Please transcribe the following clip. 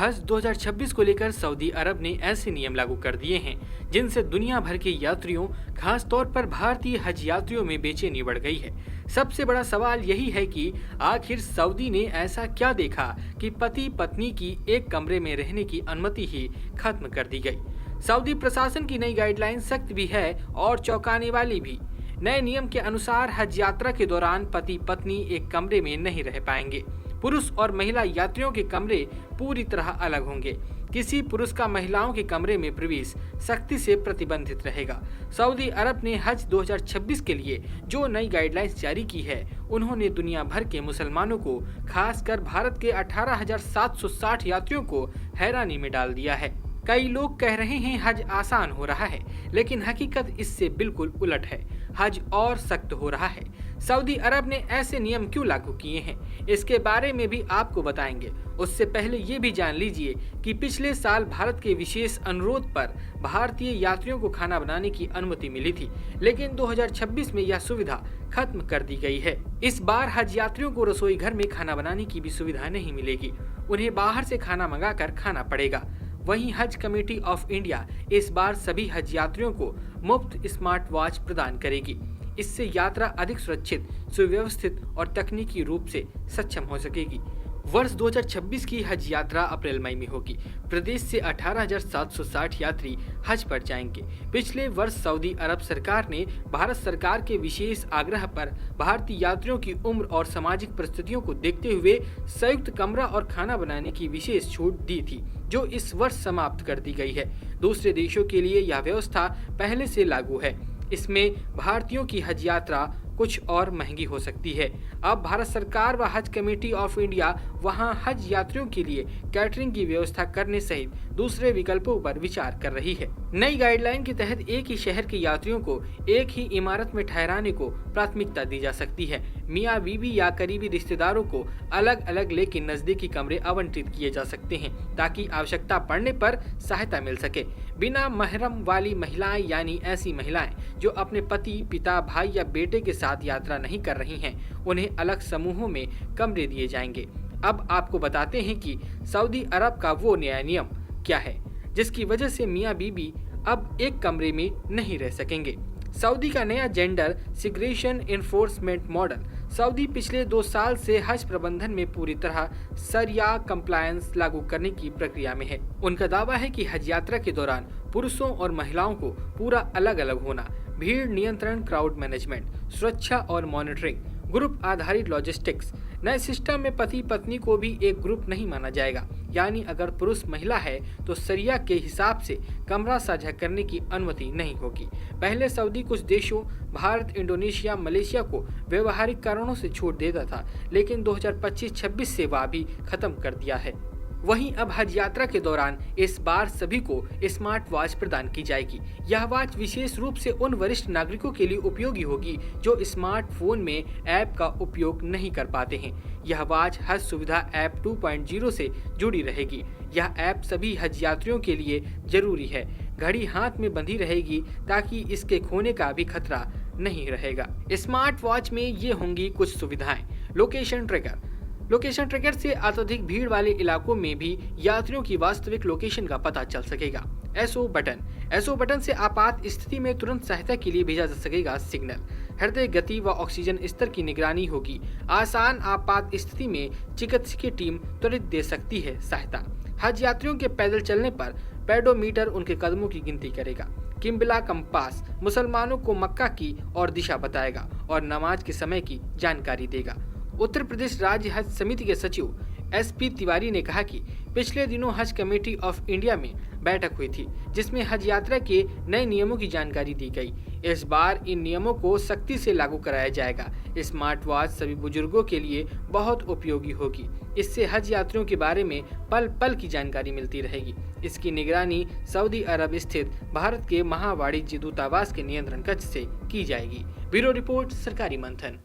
हज 2026 को लेकर सऊदी अरब ने ऐसे नियम लागू कर दिए हैं जिनसे दुनिया भर के यात्रियों, खास तौर पर भारतीय हज यात्रियों में बेचैनी बढ़ गई है। सबसे बड़ा सवाल यही है कि आखिर सऊदी ने ऐसा क्या देखा कि पति पत्नी की एक कमरे में रहने की अनुमति ही खत्म कर दी गई। सऊदी प्रशासन की नई गाइडलाइन सख्त भी है और चौंकाने वाली भी। नए नियम के अनुसार हज यात्रा के दौरान पति पत्नी एक कमरे में नहीं रह पाएंगे। पुरुष और महिला यात्रियों के कमरे पूरी तरह अलग होंगे। किसी पुरुष का महिलाओं के कमरे में प्रवेश सख्ती से प्रतिबंधित रहेगा। सऊदी अरब ने हज 2026 के लिए जो नई गाइडलाइंस जारी की है, उन्होंने दुनिया भर के मुसलमानों को, खासकर भारत के 18,760 यात्रियों को हैरानी में डाल दिया है। कई लोग कह रहे हैं हज आसान हो रहा है, लेकिन हकीकत इससे बिल्कुल उलट है। हज और सख्त हो रहा है। सऊदी अरब ने ऐसे नियम क्यों लागू किए हैं, इसके बारे में भी आपको बताएंगे। उससे पहले ये भी जान लीजिए कि पिछले साल भारत के विशेष अनुरोध पर भारतीय यात्रियों को खाना बनाने की अनुमति मिली थी, लेकिन 2026 में यह सुविधा खत्म कर दी गई है। इस बार हज यात्रियों को रसोई घर में खाना बनाने की भी सुविधा नहीं मिलेगी। उन्हें बाहर से खाना मंगाकर खाना पड़ेगा। वहीं हज कमेटी ऑफ इंडिया इस बार सभी हज यात्रियों को मुफ्त स्मार्ट वॉच प्रदान करेगी। इससे यात्रा अधिक सुरक्षित, सुव्यवस्थित और तकनीकी रूप से सक्षम हो सकेगी। वर्ष 2026 की हज यात्रा अप्रैल मई में होगी। प्रदेश से 18,760 यात्री हज पर जाएंगे। पिछले वर्ष सऊदी अरब सरकार ने भारत सरकार के विशेष आग्रह पर भारतीय यात्रियों की उम्र और सामाजिक परिस्थितियों को देखते हुए संयुक्त कमरा और खाना बनाने की विशेष छूट दी थी, जो इस वर्ष समाप्त कर दी गई है। दूसरे देशों के लिए यह व्यवस्था पहले से लागू है। इसमें भारतीयों की हज यात्रा कुछ और महंगी हो सकती है। अब भारत सरकार व हज कमेटी ऑफ इंडिया वहां हज यात्रियों के लिए कैटरिंग की व्यवस्था करने सहित दूसरे विकल्पों पर विचार कर रही है। नई गाइडलाइन के तहत एक ही शहर के यात्रियों को एक ही इमारत में ठहराने को प्राथमिकता दी जा सकती है। मियाँ बीवी या करीबी रिश्तेदारों को अलग अलग लेकिन नजदीकी कमरे आवंटित किए जा सकते हैं, ताकि आवश्यकता पड़ने पर सहायता मिल सके। बिना महरम वाली महिलाएं, यानी ऐसी महिलाएं जो अपने पति, पिता, भाई या बेटे के साथ यात्रा नहीं कर रही हैं, उन्हें अलग समूहों में कमरे दिए जाएंगे। अब आपको बताते हैं कि सऊदी अरब का वो नया नियम क्या है जिसकी वजह से मियाँ बीबी अब एक कमरे में नहीं रह सकेंगे। सऊदी का नया जेंडर सिग्रेशन इन्फोर्समेंट मॉडल। सऊदी पिछले 2 साल से हज प्रबंधन में पूरी तरह शरिया कंप्लायंस लागू करने की प्रक्रिया में है। उनका दावा है कि हज यात्रा के दौरान पुरुषों और महिलाओं को पूरा अलग अलग होना, भीड़ नियंत्रण, क्राउड मैनेजमेंट, सुरक्षा और मॉनिटरिंग, ग्रुप आधारित लॉजिस्टिक्स। नए सिस्टम में पति पत्नी को भी एक ग्रुप नहीं माना जाएगा, यानी अगर पुरुष महिला है तो शरिया के हिसाब से कमरा साझा करने की अनुमति नहीं होगी। पहले सऊदी कुछ देशों, भारत, इंडोनेशिया, मलेशिया को व्यवहारिक कारणों से छूट देता था, लेकिन 2025-26 से वह भी खत्म कर दिया है। वहीं अब हज यात्रा के दौरान इस बार सभी को स्मार्ट वॉच प्रदान की जाएगी। यह वॉच विशेष रूप से उन वरिष्ठ नागरिकों के लिए उपयोगी होगी जो स्मार्टफोन में ऐप का उपयोग नहीं कर पाते हैं। यह वॉच हज सुविधा ऐप 2.0 से जुड़ी रहेगी। यह ऐप सभी हज यात्रियों के लिए जरूरी है। घड़ी हाथ में बंधी रहेगी ताकि इसके खोने का भी खतरा नहीं रहेगा। स्मार्ट वॉच में ये होंगी कुछ सुविधाएं। लोकेशन ट्रैकर से अत्यधिक भीड़ वाले इलाकों में भी यात्रियों की वास्तविक लोकेशन का पता चल सकेगा। एसओ बटन से आपात स्थिति में तुरंत सहायता के लिए भेजा जा सकेगा सिग्नल। हृदय गति व ऑक्सीजन स्तर की निगरानी होगी। आसान आपात स्थिति में चिकित्सकीय टीम त्वरित दे सकती है सहायता। हज यात्रियों के पैदल चलने पर पेडोमीटर उनके कदमों की गिनती करेगा। किम्बला कंपास मुसलमानों को मक्का की और दिशा बताएगा और नमाज के समय की जानकारी देगा। उत्तर प्रदेश राज्य हज समिति के सचिव एसपी तिवारी ने कहा कि पिछले दिनों हज कमेटी ऑफ इंडिया में बैठक हुई थी, जिसमें हज यात्रा के नए नियमों की जानकारी दी गई। इस बार इन नियमों को सख्ती से लागू कराया जाएगा। स्मार्ट वॉच सभी बुजुर्गों के लिए बहुत उपयोगी होगी। इससे हज यात्रियों के बारे में पल पल की जानकारी मिलती रहेगी। इसकी निगरानी सऊदी अरब स्थित भारत के महावाणिज्य दूतावास के नियंत्रण कक्ष से की जाएगी। ब्यूरो रिपोर्ट, सरकारी मंथन।